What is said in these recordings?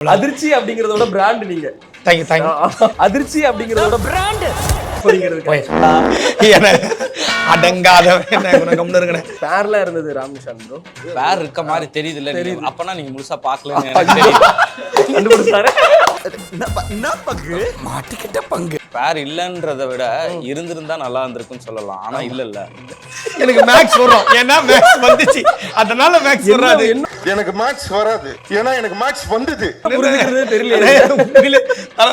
அதிர்ச்சி அப்படிங்கறதோட பிராண்ட் நீங்க. தேங்க்யூ. அதிர்ச்சி அப்படிங்கறதோட பிராண்ட் அடங்காத பேர்ல இருந்தது ராம்நிஷாந்த் ப்ரோ. பேர் இருக்க மாதிரி தெரியுது இல்ல? அப்பனா நீங்க முழுசா பாக்கலன்னு கண்டுபிடிச்சாரு. மாட்டிக்கிட்ட பங்கு. பேர் இல்லன்றதை விட இருந்திருந்தா நல்லா இருந்திருக்குன்னு சொல்லலாம். ஆனா இல்ல எனக்கு மேக்ஸ் வரும். ஏன்னா மேக்ஸ் வந்துச்சு, அதனால மேக்ஸ் வராது. எனக்கு மேக்ஸ் வராது, ஏன்னா எனக்கு மேக்ஸ் வந்தது. புரிஞ்சுக்கிறதே தெரியல.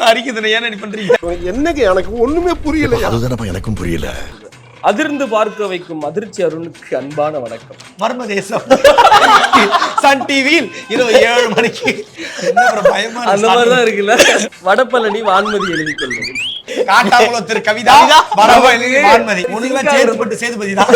அடிக்குது. ஏன் நீ பண்றீங்க? என்னங்க எனக்கு ஒண்ணுமே புரியல. அதுதானப்பா எனக்கும் புரியல. அதிர்ந்து பார்க்க வைக்கும் அதிர்ச்சி அருணுக்கு அன்பான வணக்கம். மர்மதேசம் சன் டிவியில் இரவு 7 மணிக்கு. பயமா அந்த மாதிரிதான் இருக்குல்ல. வடபழனி வான்மதி எழுதிக் கொள்வது. காட்டாங்குளத்தூர் கவிதா, வடபழனி வான்மதி. உனக்கு சேர்த்து சேதுபதி தான்.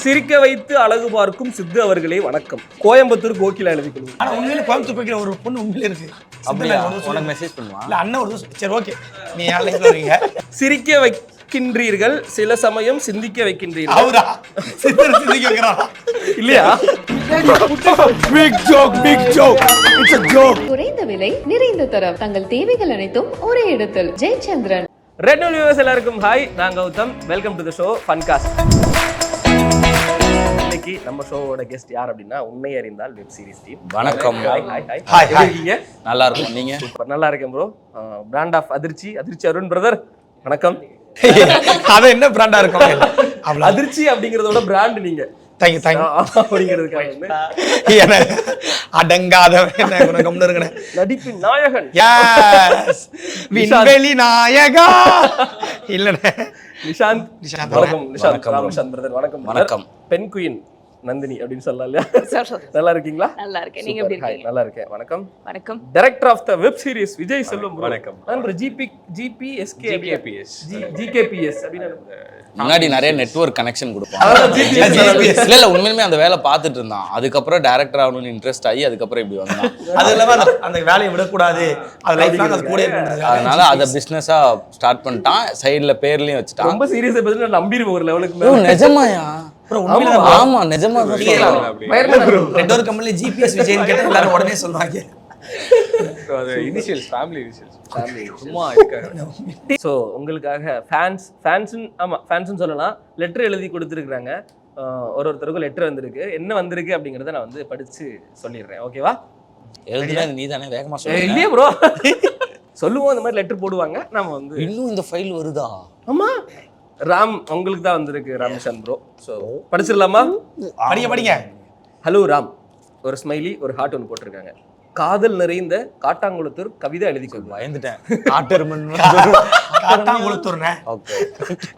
சிரிக்க வைத்து அழகு பார்க்கும் சித்து அவர்களே வணக்கம். கோயம்புத்தூர் கோகிலா எழுதிக் கொள்வது. ஆனா உண்மையில கோயம்புத்தூர் கோகிலா ஒரு பொண்ணு உண்மையில இருக்கு. அப்படியே உனக்கு மெசேஜ் பண்ணுவா இல்ல அண்ணன் ஒரு சரி ஓகே நீ லைன்ல வரீங்க. சிரிக்க வைக்கின்றீர்கள், சில சமயம் சிந்திக்க வைக்கின்றீர்கள். அவரா சிந்திக்க வைக்கிறாரா இல்லையா? Big joke it's a joke. குறைந்த விலை நிறைந்த தரம், தங்கள் தேவைகள் அனைத்தும் ஒரே இடத்தில். ஜெயச்சந்திரன். ரெட் நியூஸ் வியூவர்ஸ் எல்லாருக்கும் ஹாய், நான் Gautham. Welcome to the show Funcast. இன்னைக்கு நம்ம ஷோவோட கெஸ்ட் யார் அப்படின்னா Unmai Arindhal web series team. வணக்கம். ஹாய் இருக்கீங்க? நல்லா இருக்கும். நீங்க? சூப்பர், நல்லா இருக்கேன் ப்ரோ. பிராண்ட் ஆஃப் அதிர்ச்சி அருண் பிரதர் வணக்கம். அது என்ன பிராண்டா இருக்கும்? அதிர்ச்சி அப்படிங்கறதோட பிராண்ட் நீங்க. தேங்க்யூ அப்படிங்கிறதுக்காக அடங்காத நடிப்பின் நாயகன். விண்வெளி நாயகா இல்ல நிஷாந்த். வணக்கம் நிஷாந்த். ராமசாந்த் பிரதர் வணக்கம். வணக்கம். பெண் குயின் நந்தினி அப்படின்னு சொல்லலாம் இல்லையா? நல்லா இருக்கீங்களா? நல்லா இருக்கேன். நீங்க எப்படி இருக்கீங்க? நல்லா இருக்கேன். வணக்கம். வணக்கம். Director of the web series Vijay Selvam. வணக்கம். நான் ஜிபிஎஸ்கே ஜிகேபிஎஸ் அப்படின்னு முன்னாடி நிறைய நெட்வொர்க் கனெக்ஷன் கொடுப்பாங்க. இல்ல உண்மையுமே அந்த வேலை பார்த்துட்டு இருந்தான். அதுக்கப்புறம் டைரக்டர் ஆகணும்னு இன்ட்ரெஸ்ட் ஆகி அதுக்கப்புறம் இப்படி வந்தான். அது இல்லாம அந்த வேலையை விடக்கூடாது, அது லைஃப் லாங் அது கூட இருக்கணும். அதனால அதை பிசினஸா ஸ்டார்ட் பண்ணிட்டான். சைடுல பேர்லயும் வச்சுட்டான். ரொம்ப சீரியஸா பேசி நான் நம்பிடுவேன் ஒரு லெவலுக்கு. நிஜமாயா? ஆமா நிஜமா. ரெண்டொரு கம்பெனில ஜிபிஎஸ் விஜய்னு கேட்டா எல்லாரும் உடனே சொல்லுவாங்க. ஸோ உங்களுக்காக ஃபேன்ஸ்ன்னு சொல்லலாம், லெட்டர் எழுதி கொடுத்துருக்குறாங்க. ஒருத்தருக்கும் லெட்டர் வந்திருக்கு. என்ன வந்திருக்கு அப்படிங்கிறத நான் வந்து படிச்சு சொல்லிடுறேன். ஓகேவா? எழுதுனா நீ தானே வேகமா சொல்ல. இல்லையே ப்ரோ, சொல்லுவோம் இந்த மாதிரி லெட்டர் போடுவாங்க. நம்ம வந்து இன்னும் இந்த ஃபைல் வருதா? ஆமா ராம், உங்களுக்கு தான் வந்திருக்கு ராமசாந்த் ப்ரோ. ஸோ படிச்சிடலாமா? படிங்க. ஹலோ ராம், ஒரு ஸ்மைலி ஒரு ஹார்ட் ஒன்று போட்டிருக்காங்க. காதல் நிறைந்த காட்டாங்குளத்தூர் கவிதை எழுதி கொள்வோம். பயந்துட்டேன்.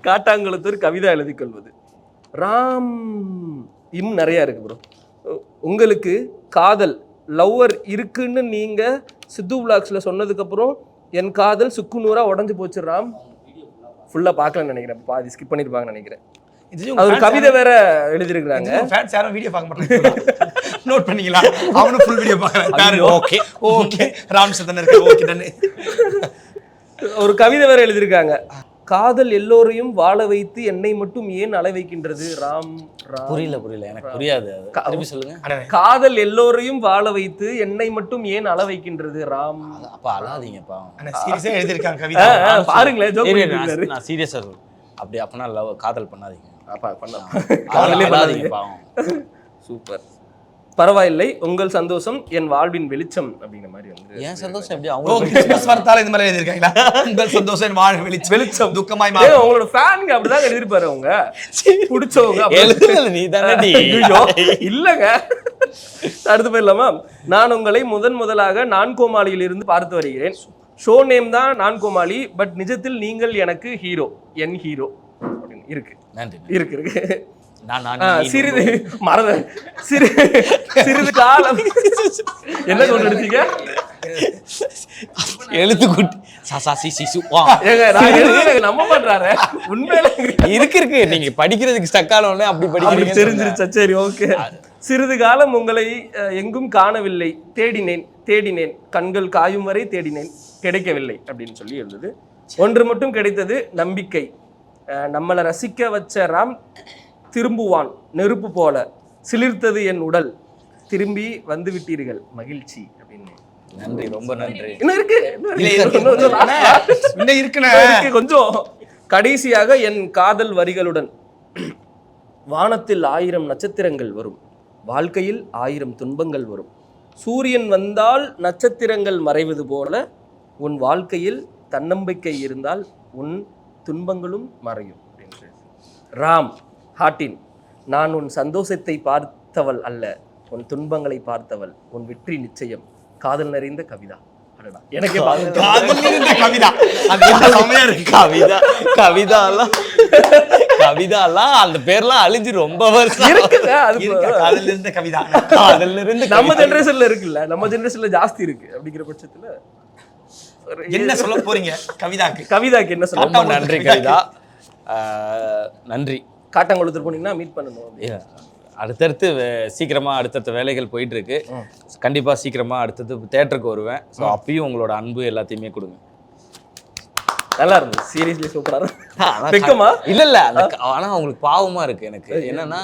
காட்டாங்குளத்தூர் கவிதை எழுதி கொள்வது. ராம் இன்னும் நிறைய இருக்கு ப்ரோ. உங்களுக்கு காதல் லவ்வர் இருக்குன்னு நீங்க சித்து விளாக்ஸ்ல சொன்னதுக்கு அப்புறம் என் காதல் சுக்குநூறா உடஞ்சு போச்சு ராம். ஃபுல்லா பார்க்கலன்னு நினைக்கிறேன், பாதி ஸ்கிப் பண்ணிருப்பாங்கன்னு நினைக்கிறேன். அது ஒரு கவிதை வேற எழுதிருக்காங்க. ஃபேன்ஸ் யாரும் வீடியோ பார்க்க மாட்டாங்க, நோட் பண்ணீங்களா? அவனும் ஃபுல் வீடியோ பார்க்கறான். ஓகே ராம்சந்தன் இருக்கு. Okay done. ஒரு கவிதை வேற எழுதிருக்காங்க. காதல் எல்லோரையும் வாழ வைத்து என்னை மட்டும் ஏன் அழ வைக்கின்றது ராம். புரியல எனக்கு புரியாது. திருப்பி சொல்லுங்க. காதல் எல்லோரையும் வாழ வைத்து என்னை மட்டும் ஏன் அழ வைக்கின்றது ராம். அப்ப அழாதீங்கப்பா. சீரியஸா எழுதிருக்காங்க கவிதை. பாருங்களேன், ஜோக் பண்ணிருக்காரு. நான் சீரியஸா சொல்றேன். அப்படி அப்பனா லவ் காதல் பண்ணாதீங்க. சூப்பர், பரவாயில்லை, உங்கள் சந்தோஷம் என் வாழ்வின் வெளிச்சம் அப்படிங்கிற மாதிரி வந்து. ஏன் சந்தோஷம் எப்படி அவங்க கிறிஸ்மஸ் வரதால இந்த மாதிரி எழுதிருக்காங்களா? உங்கள் சந்தோஷம் என் வாழ்வின் வெளிச்சம் துக்கமாய் மாறும். உங்களோட ஃபேன்ங்க அப்படிதான் எழுதிருப்பாரு. அவங்க பிடிச்சவங்க நீ தானே. இல்லங்க, அடுத்து போயிடலாமா? நான் உங்களை முதலாக நான்கோமாளியில் இருந்து பார்த்து வருகிறேன். ஷோ நேம் தான் நான்கோமாளி, பட் நிஜத்தில் நீங்கள் எனக்கு ஹீரோ, என் ஹீரோ அப்படின்னு இருக்கு. இருக்கு சிறிது மறந்த சிறிது காலம் என்ன கொண்டு எடுத்தீங்க? எழுத்து கூட்டி நம்ம பண்றாரு உண்மையில இருக்கு. நீங்க படிக்கிறதுக்கு ஸ்டக்கான அப்படி படிக்க தெரிஞ்சிருச்சா? சரி ஓகே. சிறிது காலம் உங்களை எங்கும் காணவில்லை, தேடினேன் கண்கள் காயும் வரை தேடினேன், கிடைக்கவில்லை அப்படின்னு சொல்லி இருந்தது. ஒன்று மட்டும் கிடைத்தது, நம்பிக்கை. நம்மளை ரசிக்க வச்ச ராம் திரும்புவான் நெருப்பு போல, சிலிர்த்தது என் உடல், திரும்பி வந்து விட்டீர்கள், மகிழ்ச்சி அப்படின்னு. நன்றி, ரொம்ப நன்றி. இன்னும் இருக்கு, இன்னும் இருக்குண்ணே. கொஞ்சம். கடைசியாக என் காதல் வரிகளுடன், வானத்தில் 1000 நட்சத்திரங்கள் வரும், வாழ்க்கையில் 1000 துன்பங்கள் வரும், சூரியன் வந்தால் நட்சத்திரங்கள் மறைவது போல உன் வாழ்க்கையில் தன்னம்பிக்கை இருந்தால் உன் துன்பங்களும் மறையும். ராம் ஹாட்டின், நான் உன் சந்தோஷத்தை பார்த்தவள் அல்ல, உன் துன்பங்களை பார்த்தவள், உன் வெற்றி நிச்சயம், காதல் நிறைந்த கவிதா. எனக்கு காதல் நிறைந்த கவிதா, அது என்ன செமையா இருக்கு. கவிதாலாம் அந்த பேர்லாம் அழிஞ்சு ரொம்ப வருஷம் இருக்குங்க. அது காதல் நிறைந்த கவிதா, காதல் நிறைந்த நம்ம ஜெனரேஷன்ல இருக்குல்ல, நம்ம ஜெனரேஷன்ல ஜாஸ்தி இருக்கு. அப்படிங்கிற பட்சத்துல என்ன சொல்ல போறீங்க கவிதாக்கு? கவிதாக்கு என்ன சொல்ல? ரொம்ப நன்றி கவிதா, நன்றி. காட்டாங்குளத்தூர் போனீங்கன்னா மீட் பண்ணணும். அடுத்தடுத்து சீக்கிரமா அடுத்தடுத்த வேலைகள் போயிட்டு இருக்கு. கண்டிப்பா சீக்கிரமா அடுத்தது தேட்டருக்கு வருவேன். ஸோ அப்பயும் உங்களோட அன்பு எல்லாத்தையுமே கொடுங்க. நல்லா இருந்தது, சீரியஸ்லி சூப்பரா. வெக்கமா? இல்ல ஆனா அவங்களுக்கு பாவமா இருக்கு. எனக்கு என்னன்னா,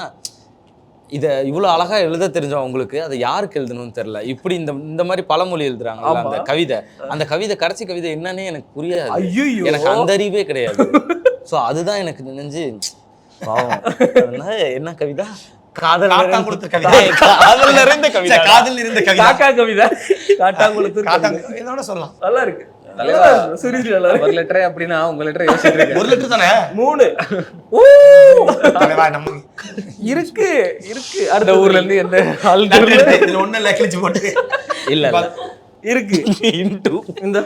இத இவ்வளவு அழகா எழுத தெரிஞ்சவங்களுக்கு அதை யாருக்கு எழுதணும்னு தெரியல. இப்படி இந்த மாதிரி பழமொழி எழுதுறாங்க அந்த கவிதை. அந்த கவிதை கடைசி கவிதை என்னன்னே எனக்கு புரியாது. எனக்கு அந்த அறிவே கிடையாது. ஸோ அதுதான் எனக்கு நினைஞ்சு பாவம். என்ன கவிதா? காதல் நிறைந்த கவிதை. காதல் நிறைந்த கவிதை. காக்கா கவிதை. காட்டாங்குளத்தூர் என்னோட சொல்லலாம். நல்லா இருக்கு. ஒரு லெட்டரே அப்படின்னா உங்க லெட்டர் யோசிச்சுட்டு இருக்கேன். 1 லெட்டர் தானே? 3. இருக்கு இருக்கு. அடுத்த ஊர்ல இருந்து எந்த இதுல ஒண்ணு இல்ல, கிழிச்சு போட்டு இல்ல இருக்கு. இந்த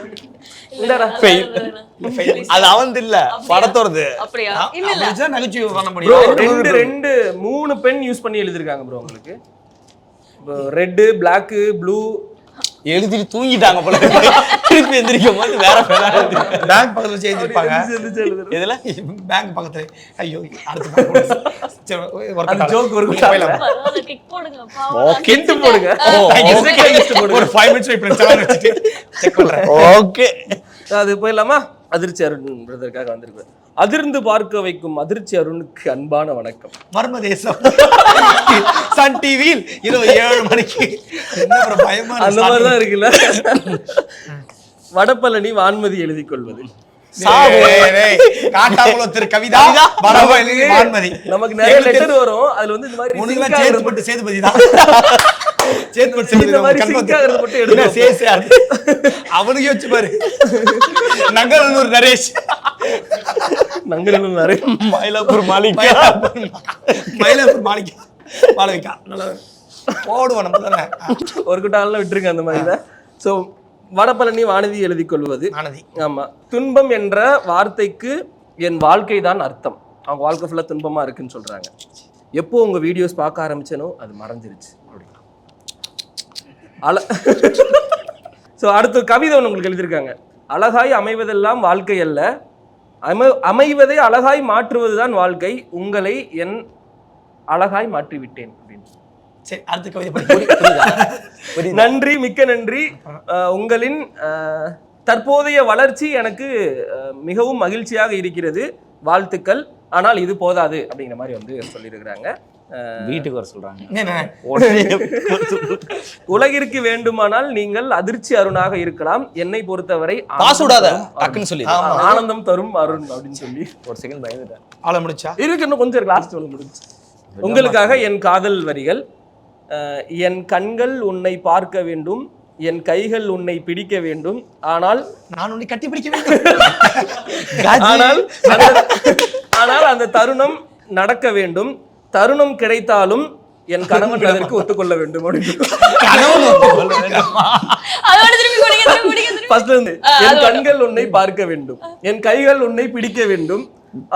அது அவன் இல்ல, படத்தோடது. அப்படியா? நகைச்சுவை பண்ண முடியும். 3 பென் யூஸ் பண்ணி எழுதிருக்காங்க ப்ரோ. உங்களுக்கு ரெட், பிளாக், ப்ளூ எழுதிட்டு தூங்கிட்டாங்க போல. திருப்பி எந்திரிக்கும் போது வேற பேங்க் பக்கத்துல வச்சு எழுதிருப்பாங்க. இதுல பேங்க் பக்கத்துல. ஐயோ, அந்த ஜோக் ஒரு கிக் போடுங்க, கிண்ட் போடுங்க. ஒரு 5 மினிட்ஸ் வெயிட் பண்ணி சேனல் வச்சிட்டு செக் பண்றேன். ஓகே, அது போயிடலாமா? அதிர்ச்சி அருண் பிரதருக்காக வந்திருக்கு. அதிர்ந்து பார்க்க வைக்கும் அதிர்ச்சி அருணுக்கு அன்பான வணக்கம். மர்மதேசம் சன் டிவியில் இரவு 7 மணிக்கு. என்ன ஒரு பயமா அந்த மாதிரி தான் இருக்குல்ல. வடபழனி வான்மதி எழுதி கொள்வது. காட்டாங்குளத்தூர் கவிதா, வடபழனி வான்மதி. நமக்கு நிறைய லெட்டர் வரும். அதுல வந்து இந்த மாதிரி முனுங்கலாம் சேதுபட்டு சேதுபதி தான். அவனுக்கு வச்சு பாரு. நங்கநல்லூர் நரேஷ், நங்கநல்லூர் நரேஷ், மயிலாப்பூர் மாளிகை, மயிலாப்பூர் மாளிகா. நல்லா போடுவோம் நம்ம தானே. ஒரு கூட்டால விட்டுருங்க அந்த மாதிரி. ஸோ வடபழனி வானதி எழுதி கொள்வது. ஆமா, துன்பம் என்ற வார்த்தைக்கு என் வாழ்க்கை தான் அர்த்தம். அவங்க வாழ்க்கை ஃபுல்லா துன்பமா இருக்குன்னு சொல்றாங்க. எப்போ உங்க வீடியோஸ் பார்க்க ஆரம்பிச்சனோ அது மறைஞ்சிருச்சு. ஸோ அடுத்த கவிதை ஒன்று உங்களுக்கு எழுதியிருக்காங்க. அழகாய் அமைவதெல்லாம் வாழ்க்கை அல்ல, அமைவதை அழகாய் மாற்றுவதுதான் வாழ்க்கை, உங்களை என் அழகாய் மாற்றிவிட்டேன் அப்படின்னு. சரி, அடுத்த கவிதை. நன்றி, மிக்க நன்றி. உங்களின் தற்போதைய வளர்ச்சி எனக்கு மிகவும் மகிழ்ச்சியாக இருக்கிறது, வாழ்த்துக்கள். ஆனால் இது போதாது அப்படிங்கிற மாதிரி வந்து சொல்லியிருக்கிறாங்க. வீட்டுக்கு வர சொல்றாங்க. உலகிற்கு வேண்டுமானால் நீங்கள் அதிர்ச்சி அருணாக இருக்கலாம், என்னை பொறுத்தவரை ஆனந்தம் தரும் அருண் அப்படின்னு சொல்லி ஒரு செகண்ட் பயந்துட்டேன். ஆள முடிச்சா இருக்கு, இன்னும் கொஞ்சம் லாஸ்ட் முடிச்சு. உங்களுக்காக என் காதல் வரிகள். என் கண்கள் உன்னை பார்க்க வேண்டும், என் கைகள் உன்னை பிடிக்க வேண்டும், ஆனால் நான் உன்னை கட்டி பிடிக்க வேண்டும். ஆனால் அந்த தருணம் நடக்க வேண்டும், தருணம் கிடைத்தாலும் என் கணவன் அதற்கு ஒத்துக்கொள்ள வேண்டும். என் கண்கள் உன்னை பார்க்க வேண்டும், என் கைகள் உன்னை பிடிக்க வேண்டும்,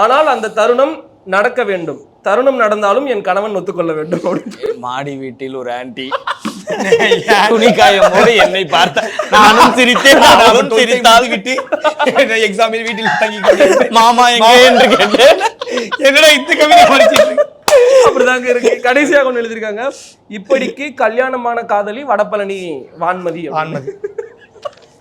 ஆனால் அந்த தருணம் நடக்க வேண்டும், தருணம் நடந்தாலும் என் கணவன் ஒத்துக்கொள்ள வேண்டும். மாடி வீட்டில் ஒரு ஆன்டி துணிக்காயம் போது என்னை பார்த்த நானும் சிரித்தேன், நானும் சிரித்தால் விட்டு எக்ஸாமில் வீட்டில் தங்கி மாமா எங்க என்று கேட்டேன். என்னடா இந்த கவிதை படிச்சிட்டு அப்படிதாங்க இருக்கு. கடைசியாக ஒண்ணு எழுதியிருக்காங்க. இப்படிக்கு கல்யாணமான காதலி Vadapalani Vanmathi.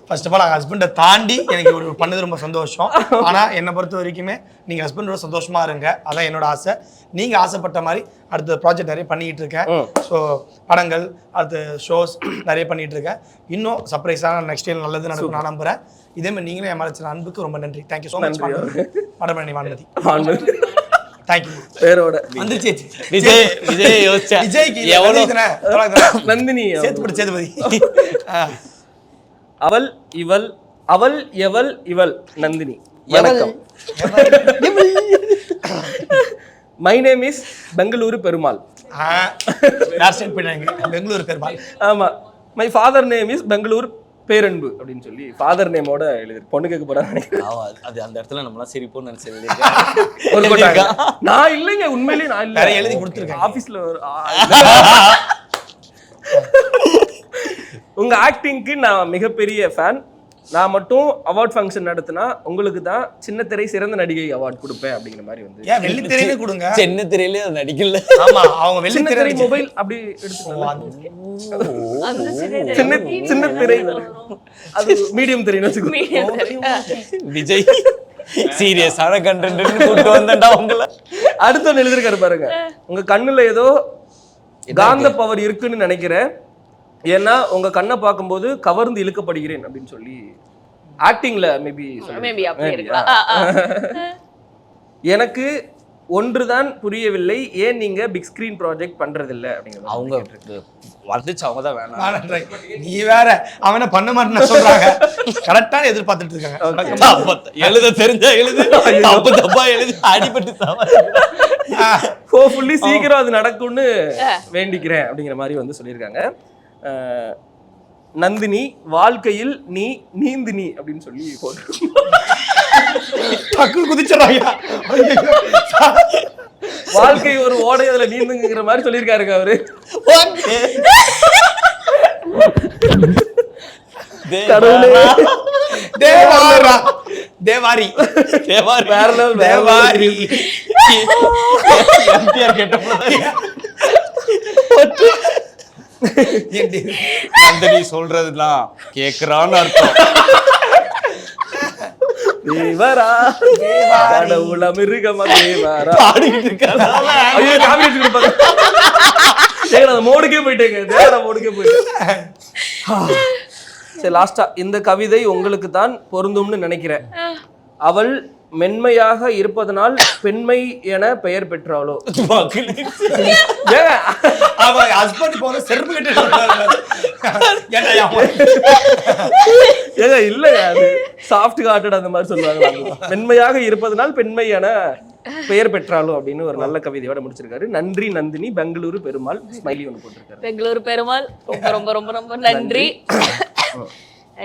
First of all ஹஸ்பண்டை தாண்டி எனக்கு ஒரு பண்ணது ரொம்ப சந்தோஷம். ஆனால் என்னை பொறுத்த வரைக்குமே நீங்கள் ஹஸ்பண்டோட சந்தோஷமா இருங்க, அதான் என்னோட ஆசை. நீங்கள் ஆசைப்பட்ட மாதிரி அடுத்த ப்ராஜெக்ட் நிறைய பண்ணிக்கிட்டு இருக்கேன். ஸோ படங்கள் அடுத்த ஷோஸ் நிறைய பண்ணிகிட்டு இருக்கேன். இன்னும் சர்ப்ரைஸாக நெக்ஸ்ட் இயர் நல்லது நடக்கும் நான் நம்புகிறேன். இதேமாதிரி நீங்களும் என் மலைச்சின அன்புக்கு ரொம்ப நன்றி. தேங்க்யூ ஸோ மச் மடமணி வான்மதி. தேங்க்யூ. பேரோட வந்துருச்சு விஜய் யோசிச்சா விஜய்க்கு நந்தினி சேதுபதி. அவள் இவள் அவள் எவள் இவள் நந்தினி. வணக்கம். My name is Bengaluru Perumal. Bangalore Perumal. ஆமா. My father name is Bangalore பேரன்பு அப்படின்னு சொல்லி ஃபாதர் நேமோட எழுதி பொண்ணு கேட்க போறாங்க. அது அந்த இடத்துல நம்மளாம் சிரிப்போம்னு நினைச்சது. நான் இல்லைங்க, உண்மையிலேயே நான் இல்ல, எழுதி கொடுத்துருக்கேன் ஆபீஸ்ல. உங்க ஆக்டிங்க்கு நான் மிகப்பெரிய ஃபேன். நான் மட்டும் அவார்ட் ஃபங்க்ஷன் நடத்தினா உங்களுக்கு தான் சின்ன திரை சிறந்த நடிகை அவார்ட் கொடுப்பேன் அப்படிங்கிற மாதிரி வந்து. ஏன் வெள்ளித்திரையில கொடுங்க. சின்ன திரையிலே அது நடிக்கல. ஆமா, அவங்க சின்ன திரை மொபைல் அப்படி எடுத்துக்கலாம். சின்ன சின்ன திரை அது மீடியம் திரைன்னு வச்சுக்கோ. விஜய் சீரியஸான கண்டென்ட் கூட்டு வந்தா உங்களை. அடுத்த எழுதிருக்காரு பாருங்க, உங்க கண்ணுல ஏதோ காந்த பவர் இருக்குன்னு நினைக்கிறேன், ஏன்னா உங்க கண்ணை பார்க்கும்போது கவர்ந்து இழுக்கப்படுகிறேன் அப்படின்னு சொல்லி ஆக்டிங்ல மேபி எனக்கு ஒன்றுதான் புரியவில்லை, ஏன் நீங்க பிக் ஸ்கிரீன் ப்ராஜெக்ட் பண்றதில்ல அப்படிங்கிறது. அவங்க வந்துச்சு, அவங்க தான் வேணாம். நீ வேற அவனை பண்ண மாட்டேன்னு சொல்றாங்க. கரெக்டான எதிர்பார்த்துட்டு இருக்காங்க. எழுத தெரிஞ்சா எழுது, தப்பு தப்பா எழுது, அடிபட்டு ஹோப்ஃபுல்லி சீக்கிரம் அது நடக்கும்னு வேண்டிக்கிறேன் அப்படிங்கிற மாதிரி வந்து சொல்லியிருக்காங்க. நந்தினி வாழ்க்கையில் நீ நீந்தினி அப்படின்னு சொல்லி போட்டு குதிச்சறாங்க. வாழ்க்கை ஒரு ஓடை, அதுல நீந்துங்கிற மாதிரி சொல்லியிருக்காருங்க அவரு. தேவாரி தேவாரி நந்தினி சொல்றதுலாம் கேக்குறான்னு அர்த்தம். தேவரா கடவுள மிருகமா தேவரா பாடிட்டு இருக்காங்க. ஐயோ காமெடி எடுத்துட்டு அந்த மோடுக்கே போயிட்டேங்க, தேவரா மோடுக்கே போயிட்டேன். சரி, லாஸ்டா இந்த கவிதை உங்களுக்கு தான் பொருந்தும்னு நினைக்கிறேன். அவள் மென்மையாக இருப்பதனால் பெண்மை என பெயர் பெற்றாளோ? இல்ல, அது சாஃப்ட் ஹார்ட்டட் அந்த மாதிரி சொல்லுவாங்க. மென்மையாக இருப்பதனால் பெண்மை என பெயர் பெற்றாளோ அப்படின்னு ஒரு நல்ல கவிதையோட முடிச்சிருக்காரு. நன்றி நந்தினி. பெங்களூரு பெருமாள் ஸ்மைலி ஒன்று போட்டிருக்காரு. பெங்களூரு பெருமாள் ரொம்ப ரொம்ப ரொம்ப ரொம்ப நன்றி.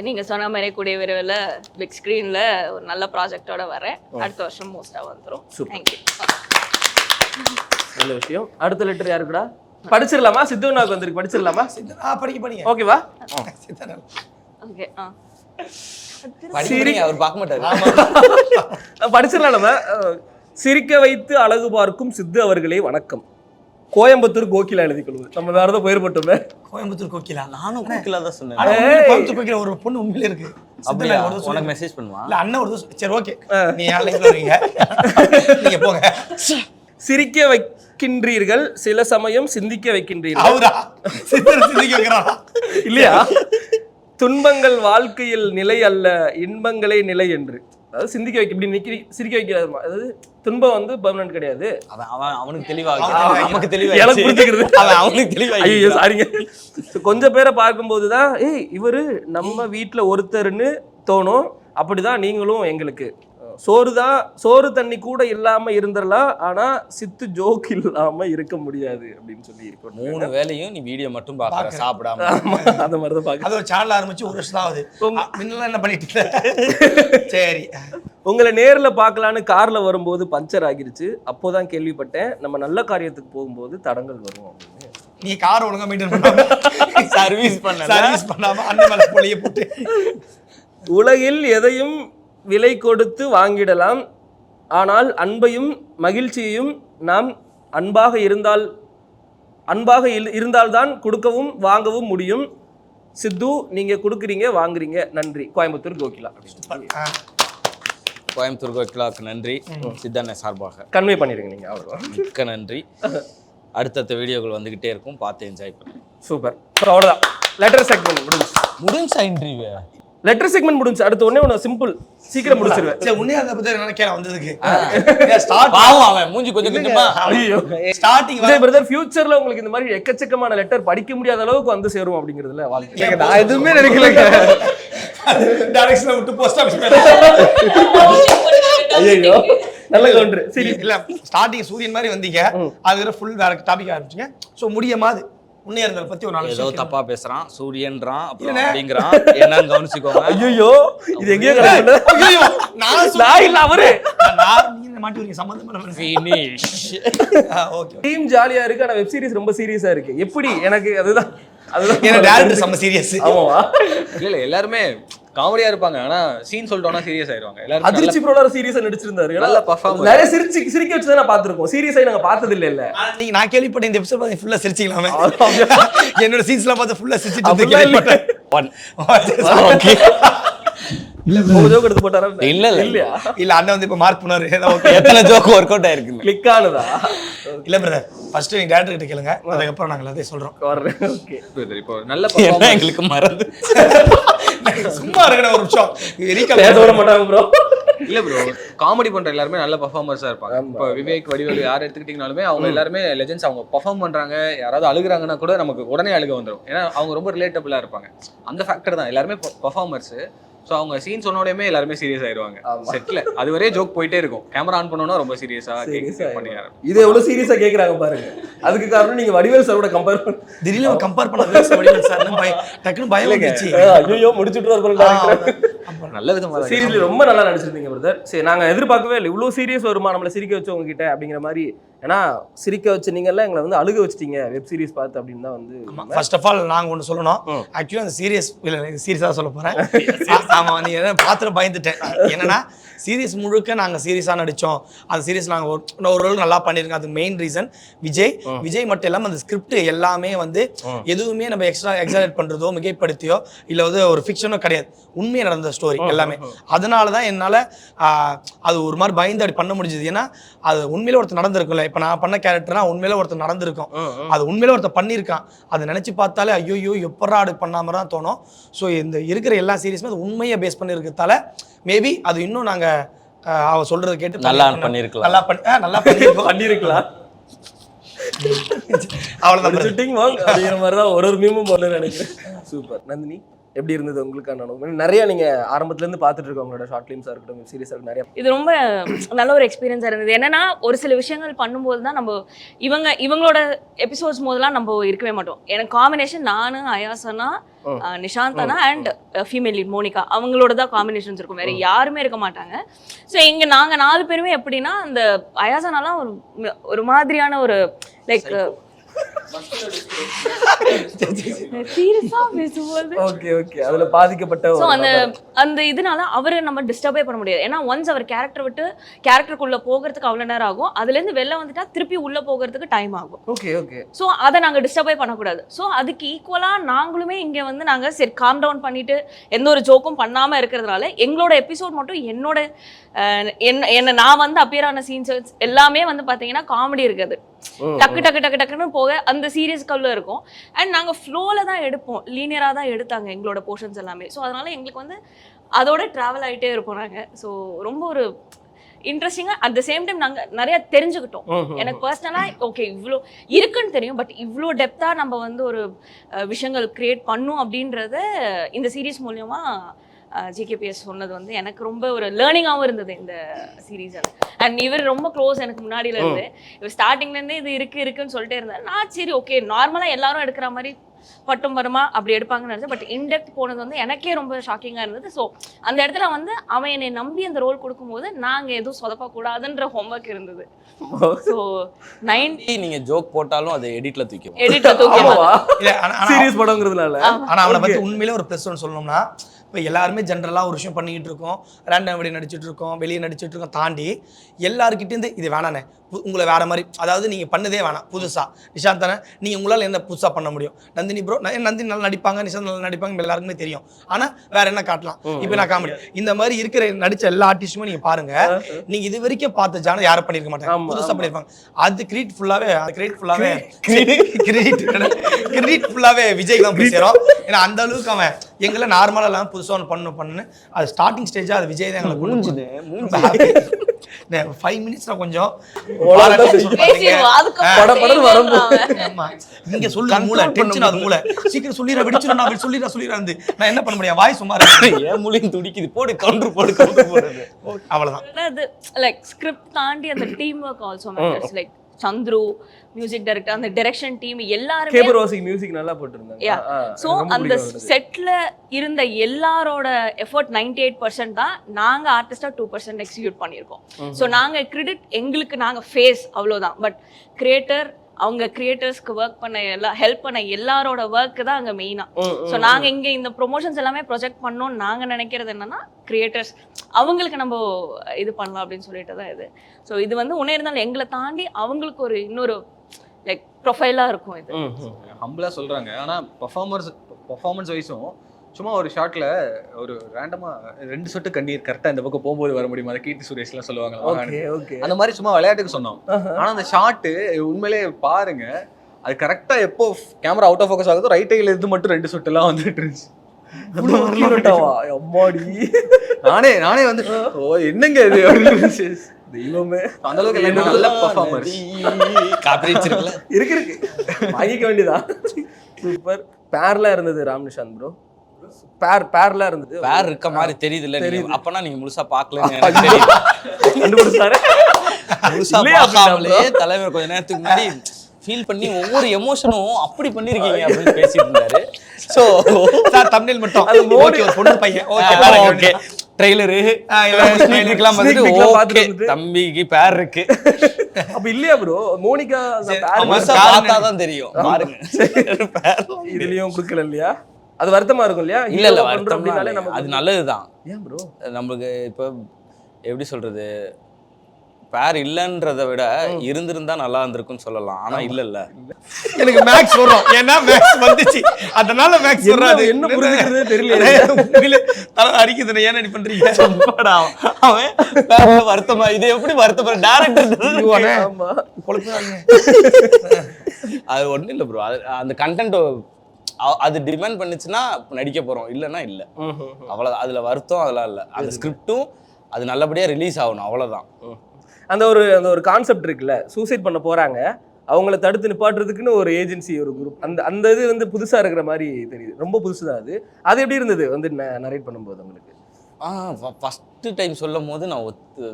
நீங்க சொன்ன மாதிரி கூடிய விரைவில் பிக் ஸ்கிரீன்ல ஒரு நல்ல ப்ராஜெக்டோட வரேன். அடுத்த வருஷம் மோஸ்டா வந்துரும். தேங்க்யூ. நல்ல விஷயம். அடுத்த லெட்டர் யாருக்குடா? படிச்சிடலாமா? சித்துவனாக்கு வந்திருக்கு, படிச்சிடலாமா? படிங்க. ஓகேவா? ஓகே. படிக்கிறீங்க, அவர் பார்க்க மாட்டாரு. படிச்சிடலாம் நம்ம. சிரிக்க வைத்து அழகு பார்க்கும் சித்து அவர்களே வணக்கம். கோயம்புத்தூர் கோகிலா எழுதி கொள்வது. நம்ம வேற ஏதோ பெயர் போட்டோமே. கோயம்புத்தூர் கோகிலா. நானும் கோகிலா தான் சொன்னேன். கோயம்புத்தூர் கோகிலா ஒரு பொண்ணு உண்மையிலே இருக்கு. அப்படியே உனக்கு மெசேஜ் பண்ணுவா? இல்ல, அண்ணன் ஒரு சரி ஓகே, நீ யாரையும் வரீங்க, நீங்க போங்க. சிரிக்க வைக்கின்றீர்கள், சில சமயம் சிந்திக்க வைக்கின்றீர்கள். அவரா சிந்திக்க வைக்கிறாரா இல்லையா? துன்பங்கள் வாழ்க்கையில் நிலை அல்ல, இன்பங்களே நிலை என்று. அதாவது சிந்திக்க வைக்க, இப்படி நிக்கி சிரிக்க வைக்கிறாரு. அதாவது துன்பம் வந்து பெர்மனன்ட் கிடையாது. அவனுக்கு தெளிவாக, நமக்கு தெளிவாக, எனக்கு புரிஞ்சுக்கிறது. அவனுக்கு தெளிவாக. ஐயோ சாரிங்க. கொஞ்சம் பேரை பார்க்கும்போதுதான் ஏய் இவரு நம்ம வீட்டுல ஒருத்தர்னு தோணும். அப்படிதான் நீங்களும் எங்களுக்கு. சோறு தண்ணி கூட இல்லாம இருந்துடலாம், ஆனா சித்து ஜோக் இல்லாம இருக்க முடியாது அப்படின்னு சொல்லி 3 வேளையும் நீ வீடியோ மட்டும் பாக்குற, சாப்பிடாம. அந்த மாதிரிதான் பாக்க. அது ஒரு சேனல் ஆரம்பிச்சு 1 வருஷம் தான் ஆகுது. முன்னெல்லாம் என்ன பண்ணிட்டு இருக்க? சரி, உங்களை நேர்ல பார்க்கலான்னு கார்ல வரும்போது பஞ்சர் ஆகிருச்சு. அப்போதான் கேள்விப்பட்டேன் நம்ம நல்ல காரியத்துக்கு போகும்போது தடங்கள் வரும் அப்படின்னு. நீ கார் ஒழுங்கா மெயின்டைன் பண்ணாம சர்வீஸ் பண்ணாம அண்ணன் மேல பொழிய போட்டு. உலகில் எதையும் விலை கொடுத்து வாங்கிடலாம், ஆனால் அன்பையும் மகிழ்ச்சியையும் நாம் அன்பாக இருந்தால்தான் கொடுக்கவும் வாங்கவும் முடியும். சித்து நீங்க கொடுக்குறீங்க வாங்குறீங்க நன்றி. கோயம்புத்தூர் கோகிலா கோயம்புத்தூர் கோகிலாவுக்கு நன்றி சித்தண்ண சார்பாக கன்வே பண்ணிடுங்க நீங்க. அவ்வளோ மிக்க நன்றி. அடுத்தடுத்த வீடியோக்கள் வந்துகிட்டே இருக்கும், பார்த்து என்ஜாய் பண்ணுங்க. சூப்பர். அவ்வளோதான், லெட்டர் செக்மெண்ட் முடிஞ்சா இன்டர்வியூ லெட்டர் செக்மெண்ட் முடிஞ்சு. அடுத்து ஒண்ணு சிம்பிள், சீக்கிரம் முடிச்சிருவேன். சரி உன்னே அதை பத்தி என்ன கேள வந்ததுக்கு பாவம் அவன் மூஞ்சி கொஞ்சம் கொஞ்சமா ஸ்டார்டிங் விஜய் பிரதர் ஃபியூச்சர்ல உங்களுக்கு இந்த மாதிரி எக்கச்சக்கமான லெட்டர் படிக்க முடியாத அளவுக்கு வந்து சேரும் அப்படிங்கிறதுல வாழ்க்கை. நான் எதுவுமே நினைக்கலங்க. டைரக்ஷன்ல விட்டு போஸ்ட் ஆபீஸ் ஐயோ நல்ல கவுண்டர். சரி இல்ல ஸ்டார்டிங் சூரியன் மாதிரி வந்தீங்க, அது ஃபுல் வேற டாபிக் ஆரம்பிச்சீங்க. சோ முடியமாது உன்னே இருந்தத பத்தி ஒரு நாலு ஏதோ தப்பா பேசுறான், சூரியன்றான் அப்புறம் அப்படிங்கறான், என்னன்னு கவனிச்சுக்கோங்க. ஐயோ இது எங்கேயோ கிடக்குது. ஐயோ நான் இல்ல அவரு. நீங்க மாட்டுவீங்க சம்பந்தம் ஃபினிஷ். ஓகே. டீம் ஜாலியா இருக்கு, ஆனா வெப் சீரிஸ் ரொம்ப சீரியஸா இருக்கு. எப்படி எனக்கு அதுதான் ஏன்னா டைரக்டர் செம்ம சீரியஸ். ஆமாவா? இல்ல எல்லாருமே காமெடியா இருப்பாங்க, ஆனா சீன் சொல்லிட்டோம்னா சீரியஸ் ஆயிடுவாங்க. எல்லாரும் அதிர்ச்சி ப்ரோல சீரியஸா நடிச்சிருந்தாரு. நல்ல performance. நிறைய சிரிக்க வச்சு தான் பாத்துருக்கோம். சீரியஸா நாங்க பார்த்தது இல்ல. நீங்க நான் கேள்விப்பட்ட இந்த எபிசோட் பார்த்து ஃபுல்லா சிரிச்சிக்கலாமே. என்னோட சீன்ஸ்லாம் பார்த்து ஃபுல்லா சிரிச்சிட்டு கேள்விப்பட்டேன். ஓகே. ஒரு ஜோக் எடுத்து போட்டாரா? இல்ல இல்லையா? இல்ல அண்ணன் வந்து இப்ப மார்க் பண்ணாரு. ஓகே. எத்தனை ஜோக் ஒர்க் அவுட் ஆயிருக்கு? கிளிக் ஆனதா? இல்ல பிரதர், ஃபர்ஸ்ட் நீங்க டைரக்டர் கிட்ட கேளுங்க, அதுக்கு அப்புறம் நாங்க எல்லாத்தையும் சொல்றோம். ஓகே. இப்போ நல்ல என்ன performance. எங்களுக்கு மறந்து சும்மா இருக்கணும் ஒரு நிமிஷம். பேச விட மாட்டாங்க ப்ரோ. இல்ல ப்ரோ, காமெடி பண்ற எல்லாருமே நல்ல பெர்ஃபார்மர்ஸா இருப்பாங்க. இப்போ விவேக், வடிவேலு யார் எடுத்துக்கிட்டீங்கனாலுமே அவங்க எல்லாருமே லெஜெண்ட்ஸ். அவங்க பெர்ஃபார்ம் பண்றாங்க, யாராவது அழுகுறாங்கன்னா கூட நமக்கு உடனே அழுக வந்துடும். ஏன்னா அவங்க ரொம்ப ரிலேட்டபிளா இருப்பாங்க. அந்த ஃபேக்டர் தான், எல்லாருமே பெர்ஃபார்மர்ஸ். ஸோ அவங்க சீன் சொன்னோடமே எல்லாருமே சீரியஸ் ஆயிடுவாங்க செட்ல. அது வரையே ஜோக் போயிட்டே இருக்கும். கேமரா ஆன் பண்ணோம்னா ரொம்ப சீரியஸா பண்ணி இது எவ்வளவு சீரியஸா கேக்குறாங்க பாருங்க. அதுக்கு காரணம் நீங்க வடிவேல் சாரோட கம்பேர் பண்ண திடீர்னு கம்பேர் பண்ண வடிவேல் சார் டக்குனு பயம் வந்துச்சு. ஐயோ முடிச்சுட்டு வரணும். நல்ல விதமா சீரியஸ்லி ரொம்ப நல்லா நடிச்சிருந்தீங்க பிரதர். சரி நாங்க எதிர்பார்க்கவே இல்லை இவ்வளவு சீரியஸ் வருமா நம்மள சிரிக்க வச்சவங்க கிட்ட அப்படிங்கிற மாதிரி. ஏன்னா சிரிக்க வச்சு நீங்கெல்லாம் எங்களை வந்து அழுக வச்சிட்டீங்க வெப் சீரிஸ் பார்த்து அப்படின்னு தான் வந்து. ஃபர்ஸ்ட் ஆஃப் ஆல் நாங்க ஒன்று சொல்லணும். ஆக்சுவலி அந்த சீரியஸாக சொல்ல போறேன். ஆமா, நீ என்ன பார்த்துட்டு பயந்துட்டேன். என்னன்னா சீரியஸ் முழுக்க நாங்க சீரியஸா நடிச்சோம். அந்த சீரியஸ் நாங்க ஒரு ரோல் நல்லா பண்ணிருக்கோம். அதுக்கு மெயின் ரீசன் விஜய் மட்டும் இல்லாம அந்த ஸ்கிரிப்ட் எல்லாமே வந்து எதுவுமே நம்ம எக்ஸ்ட்ரா எக்ஸாஜரேட் பண்றதோ மிகைப்படுத்தியோ இல்ல வந்து ஒரு ஃபிக்ஷனோ கிடையாது. உண்மையா நடந்த ஸ்டோரி எல்லாமே. அதனாலதான் என்னால அது ஒரு மாதிரி பயந்து அப்படி பண்ண முடிஞ்சது. ஏன்னா அது உண்மையில ஒருத்தர் நடந்திருக்கும்ல. இப்ப நான் பண்ண கேரக்டர்னா உண்மையில ஒருத்தர் நடந்திருக்கும், அது உண்மையில ஒருத்தர் பண்ணியிருக்கான். அதை நினைச்சு பார்த்தாலே ஐயோ எப்படா அது பண்ணாம தான் தோணும். ஸோ இந்த இருக்கிற எல்லா சீரியஸுமே அது உண்மையை பேஸ் பண்ணி இருக்கிறதால மேபி அது இன்னும் நாங்க அவ சொல்றதை கேட்டு நல்லா பண்ணிருக்கலாம். நல்லா பண்ணிருக்கலாம். அவ்வளவுதான் ஷூட்டிங் வாங்க அப்படிங்கிற மாதிரி தான் ஒரு மீமும் போல நினைக்கிறேன். சூப்பர். நந்தினி எப்படி இருந்தது உங்களுக்கான அனுபவம்? நிறைய நீங்க ஆரம்பத்துல இருந்து பார்த்துட்டு இருக்கோம் உங்களோட ஷார்ட் ஃபிலிம்ஸா இருக்கட்டும், சீரியஸா இருக்கட்டும், நிறைய. இது ரொம்ப நல்ல ஒரு எக்ஸ்பீரியன்ஸா இருந்தது. என்னன்னா ஒரு சில விஷயங்கள் பண்ணும்போது தான் நம்ம இவங்களோட எபிசோட்ஸ் போதெல்லாம் நம்ம இருக்கவே மாட்டோம். எனக்கு காம்பினேஷன் நானு, அயாசனா, நிஷாந்தனா அண்ட் ஃபீமேல் லீட் மோனிகா, அவங்களோட தான் காம்பினேஷன்ஸ் இருக்கும். வேற யாருமே இருக்க மாட்டாங்க. ஸோ இங்க நாங்க 4 பேருமே எப்படின்னா அந்த அயாசனாலாம் ஒரு மாதிரியான ஒரு லைக் அதுல பாதிக்கப்பட்ட அந்த இதனால அவரை நம்ம டிஸ்டர்பே பண்ண முடியாது. ஏன்னா ஒன்ஸ் அவர் கேரக்டர் விட்டு கேரக்டருக்குள்ள போகிறதுக்கு அவ்வளவு நேரம் ஆகும். அதுல இருந்து வெளில வந்துட்டா திருப்பி உள்ள போகிறதுக்கு டைம் ஆகும். சோ அதை நாங்க டிஸ்டர்பே பண்ணக்கூடாது. சோ அதுக்கு ஈக்குவலா நாங்களுமே இங்க வந்து நாங்க சரி காம் டவுன் பண்ணிட்டு எந்த ஒரு ஜோக்கும் பண்ணாம இருக்கிறதுனால எங்களோட எபிசோட் மட்டும் என்ன நான் வந்து அப்பியர் ஆன சீன்ஸ் எல்லாமே வந்து பாத்தீங்கன்னா காமெடி இருக்குது. டக்குன்னு போக அந்த சீரியஸ் கல்ல இருக்கும். அண்ட் நாங்க ஃப்ளோல தான் எடுப்போம், லீனியரா தான் எடுத்தாங்க எங்களோட போர்ஷன்ஸ் எல்லாமே. ஸோ அதனால எங்களுக்கு வந்து அதோட டிராவல் ஆகிட்டே இருப்போம் நாங்க. ஸோ ரொம்ப ஒரு இன்ட்ரெஸ்டிங்கா அட் த சேம் டைம் நாங்க நிறைய தெரிஞ்சுக்கிட்டோம். எனக்கு பர்சனலா ஓகே இவ்வளோ இருக்குன்னு தெரியும், பட் இவ்வளோ டெப்தா நம்ம வந்து ஒரு விஷயங்கள் கிரியேட் பண்ணும் அப்படின்றத இந்த சீரீஸ் மூலியமா ஜிகேபிஎஸ் சொன்னது வந்து எனக்கு ரொம்ப ஒரு லேர்னிங்காகவும் இருந்தது இந்த சீரீஸ். அண்ட் இவர் ரொம்ப க்ளோஸ் எனக்கு முன்னாடியில இருந்து. இவர் ஸ்டார்டிங்லேருந்தே இது இருக்குன்னு சொல்லிட்டே இருந்தார். நான் சரி ஓகே நார்மலாக எல்லாரும் எடுக்கிற மாதிரி பட்டும் வருமா அப்படி எடுப்பாங்கன்னு நினைச்சேன். பட் இன்டெப்த் போனது வந்து எனக்கே ரொம்ப ஷாக்கிங்காக இருந்தது. ஸோ அந்த இடத்துல வந்து அவன் என்னை நம்பி அந்த ரோல் கொடுக்கும்போது நாங்கள் எதுவும் சொதப்பக்கூடாதுன்ற ஹோம்ஒர்க் இருந்தது. ஸோ 90 நீங்க ஜோக் போட்டாலும் அதை எடிட்ல தூக்கி சீரியஸ் படங்கிறதுனால. ஆனா அவனை பத்தி உண்மையிலே ஒரு ப்ளஸ் ஒன்று சொல்லணும்னா இப்போ எல்லாருமே ஜென்ரலாக ஒரு விஷயம் பண்ணிக்கிட்டு இருக்கோம், ரேண்டம் வீடியோ நடிச்சிட்டு இருக்கோம், வெளியே நடிச்சிட்டு இருக்கோம் தாண்டி எல்லாருக்கிட்டேருந்து இது வேணாண்ணே உங்களை வேற மாதிரி, அதாவது நீங்கள் பண்ணதே வேணாம் புதுசாக. நிஷாந்த் தானே நீங்கள் உங்களால் என்ன புதுசாக பண்ண முடியும்? நந்தினி ப்ரோ நந்தினி நல்லா நடிப்பாங்க, நிஷாந்த் நல்லா நடிப்பாங்க, எல்லாருக்குமே தெரியும். ஆனால் வேற என்ன காட்டலாம்? இப்போ நான் காமெடி இந்த மாதிரி இருக்கிற நடிச்ச எல்லா ஆர்டிஸ்ட்டுமே நீங்கள் பாருங்க, நீங்கள் இது வரைக்கும் பார்த்த ஜானர் யாரும் பண்ணியிருக்க மாட்டாங்க, புதுசாக பண்ணியிருப்பாங்க. அது கிரெடிட் ஃபுல்லாகவே விஜய் தான் போய் சேரும். ஏன்னா அந்த அளவுக்கு அவன் எங்களை நார்மலாக இல்லாமல் புதுசாக ஒன்று பண்ணு அது ஸ்டார்டிங் ஸ்டேஜாக அது விஜய் தான் எங்களை மூஞ்சுது 5 மினிட்ஸ்ல கொஞ்சம் இங்க சொல்லு மூளை டென்ஷன் ஆகுது, மூளை சீக்கிரம் சொல்லிடுற வெடிச்சிடும், நான் சொல்லிடுறா இருந்து நான் என்ன பண்ண முடியும்? வாய் சும்மா ஏன் மூளையும் துடிக்குது, போடு கவுண்டர் போடுறது அவ்வளவுதான். அது லைக் ஸ்கிரிப்ட் தாண்டி அந்த team work also matters. Like Chandru music director, அந்த டைரக்ஷன் டீம் எல்லாரும் கேபரோசிக் மியூசிக் நல்லா போட்டுருந்தாங்க. சோ அந்த செட்ல இருந்த எல்லாரோட எஃபோர்ட் 98% தான். நாங்க ஆர்டிஸ்டா 2% எக்ஸிக்யூட் பண்ணியிருக்கோம். சோ நாங்க கிரெடிட் எங்களுக்கு, நாங்க ஃபேஸ் அவ்வளவுதான். பட் கிரியேட்டர், அவங்க கிரியேட்டர்ஸ்க்கு ஒர்க் பண்ண ஹெல்ப் பண்ண எல்லாரோட ஒர்க் தான் அங்க மெயினா. ஸோ நாங்க இங்க இந்த ப்ரொமோஷன்ஸ் எல்லாமே ப்ரொஜெக்ட் பண்ணோம்னு நாங்க நினைக்கிறது என்னன்னா, கிரியேட்டர்ஸ் அவங்களுக்கு நம்ம இது பண்ணலாம் அப்படின்னு சொல்லிட்டு தான் இது. ஸோ இது வந்து உன்னே இருந்தாலும் எங்களை தாண்டி அவங்களுக்கு ஒரு இன்னொரு லைக் ப்ரொஃபைலா இருக்கும் இது. ஹம்பிளா சொல்றாங்க. ஆனா பர்ஃபார்மன்ஸ் வைஸும் சும்மா ஒரு ஷாட்ல ஒரு ரேண்டமா 2 சொட்டு கண்ணீர் கரெக்டா இந்த பக்கம் போகும்போது வர முடியுமா, அதை கீர்த்தி சுரேஷ் எல்லாம் சொல்லுவாங்க. அந்த மாதிரி சும்மா விளையாட்டுக்கு சொன்னோம். ஆனா அந்த ஷாட்டு உண்மையிலே பாருங்க, அது கரெக்டா எப்போ கேமரா அவுட் ஆஃப் ஃபோக்கஸ் ஆகுதோ ரைட் ஐல இருந்து மட்டும் 2 சொட்டு எல்லாம் வந்துட்டு இருந்துச்சு. நானே வந்து ஓ என்னங்க இது தெய்வமே, அந்த அளவுக்கு நல்ல பர்ஃபார்மன்ஸ் இருக்கு வாங்கிக்க வேண்டியதா. சூப்பர். பேர்ல இருந்தது ராம் நிஷாந்த் ப்ரோ, பேர்ல இருந்தது. பேர் இருக்க மாதிரி தெரியுது இல்ல? அப்பனா நீங்க முழுசா பாக்கலன்னு கண்டுபிடிச்சாரு. முழுசா பார்க்காமலே தலைவர் கொஞ்ச நேரத்துக்கு முன்னாடி ஃபீல் பண்ணி ஒவ்வொரு எமோஷனும் அப்படி பண்ணிருக்கீங்க அப்படின்னு பேசிட்டு இருந்தாரு. சோ சார் தம்ப்நெயில் மட்டும் அது ஓகே ஒரு பொண்ணு பையன் ஓகே ட்ரெய்லர் எல்லாம் பார்த்துட்டு தம்பிக்கு பேர் இருக்கு. அப்ப இல்லையா ப்ரோ? மோனிகா பார்த்தாதான் தெரியும் பாருங்க. இதுலயும் குடுக்கல இல்லையா? அது வருத்தமா இருக்கும் இல்லையா? இல்ல வருத்தம்னாலே அது நல்லதுதான். ஏன் ப்ரோ? நமக்கு இப்ப எப்படி சொல்றது, பேர் இல்லன்றதை விட இருந்திருந்தா நல்லா இருந்திருக்குன்னு சொல்லலாம். ஆனா இல்ல எனக்கு மேக்ஸ் வரும், ஏன்னா மேக்ஸ் வந்துச்சு அதனால மேக்ஸ் வராது. என்ன புரிஞ்சுக்கிறதே தெரியல. தலை அடிக்குது, ஏன் அடி பண்றீங்க? அவன் வருத்தமா இது எப்படி வருத்தப்படுற டேரக்டர் அது ஒண்ணும் இல்ல ப்ரோ. அந்த கண்டென்ட் அது டிமாண்ட் பண்ணுச்சுன்னா நடிக்க போறோம், இல்லைன்னா இல்ல அவ்வளவுதான். அதுல வருத்தம் அதெல்லாம் இல்ல. அந்த ஸ்கிரிப்டும் அது நல்லபடியா ரிலீஸ் ஆகணும், அவ்வளவுதான். அந்த ஒரு கான்செப்ட் இருக்குல்ல, சூசைட் பண்ண போறாங்க, அவங்கள தடுத்து நிப்பாட்டுறதுக்குன்னு ஒரு ஏஜென்சி, ஒரு குரூப், அந்த இது வந்து புதுசா இருக்கிற மாதிரி தெரியுது. ரொம்ப புதுசுதான் அது. அது எப்படி இருந்தது வந்து நரேட் பண்ணும்போது உங்களுக்கு? ஃபர்ஸ்ட் டைம் சொல்லும் போது நான்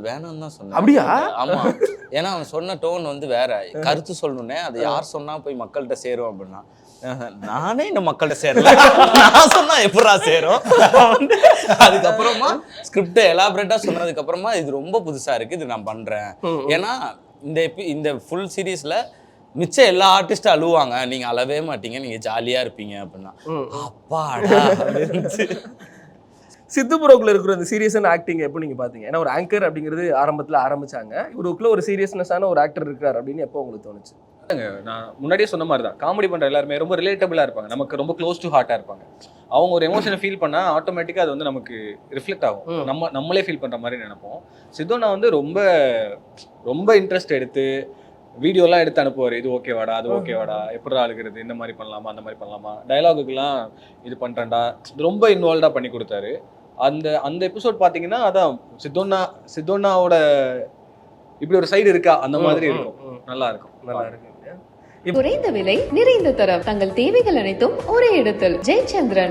வேணாம்னு தான் சொன்னேன். அப்படியா? ஆமா, ஏன்னா அவன் சொன்ன டோன் வந்து வேற. கருத்து சொல்லணுன்னே அது யார் சொன்னா போய் மக்கள்கிட்ட சேரும் அப்படின்னா, நானே இந்த மக்கள்கிட்ட சேரல, நான் சொன்னா எப்படா சேரும். அதுக்கப்புறமா ஸ்கிரிப்ட் எலாபரேட்டா சொன்னதுக்கு அப்புறமா இது ரொம்ப புதுசா இருக்கு, இது நான் பண்றேன். ஏன்னா இந்த ஃபுல் சீரீஸ்ல மிச்ச எல்லா ஆர்டிஸ்டும் அழுவாங்க, நீங்க அழவே மாட்டீங்க, நீங்க ஜாலியா இருப்பீங்க அப்படின்னா அப்பாடா. சித்து ப்ரோக்குள்ள இருக்கிற அந்த சீரியஸான ஆக்டிங் எப்போ நீங்க பாத்தீங்க? ஏன்னா ஒரு ஆங்கர் அப்படிங்கிறது ஆரம்பத்துல ஆரம்பிச்சாங்க, இவருக்குள்ள ஒரு சீரியஸ்னஸான ஒரு ஆக்டர் இருக்கார் அப்படின்னு எப்போ உங்களுக்கு தோணுச்சு? நான் முன்னாடியே சொன்ன மாதிரி தான், காமெடி பண்ற எல்லாருமே ரொம்ப ரிலேட்டபிளா இருப்பாங்க, நமக்கு ரொம்ப க்ளோஸ் டு ஹார்ட்டா இருப்பாங்க. அவங்க ஒரு எமோஷனை ஃபீல் பண்ணா ஆட்டோமேட்டிக்கா அது வந்து நமக்கு ரிஃப்ளெக்ட் ஆகும், நம்மளே ஃபீல் பண்ற மாதிரி நினைப்போம். சித்தோனா வந்து ரொம்ப ரொம்ப இன்ட்ரெஸ்ட் எடுத்து வீடியோலாம் எடுத்து அனுப்புவார். இது ஓகேவாடா, அது ஓகேவாடா, எப்படா அழுகிறது, இந்த மாதிரி பண்ணலாமா, அந்த மாதிரி பண்ணலாமா, டயலாகுக்கெல்லாம் இது பண்ணுறேன்டா, ரொம்ப இன்வால்வ்டாக பண்ணி கொடுத்தாரு. அந்த எபிசோட் பார்த்தீங்கன்னா அதான் சித்தோன்னாவோட இப்படி ஒரு சைடு இருக்கா அந்த மாதிரி இருக்கும். நல்லா இருக்கும். குறைந்த விலை, நிறைந்த தரம், தங்கள் தேவைகள் அனைத்தும் ஒரே இடத்தில். ஜெயச்சந்திரன்.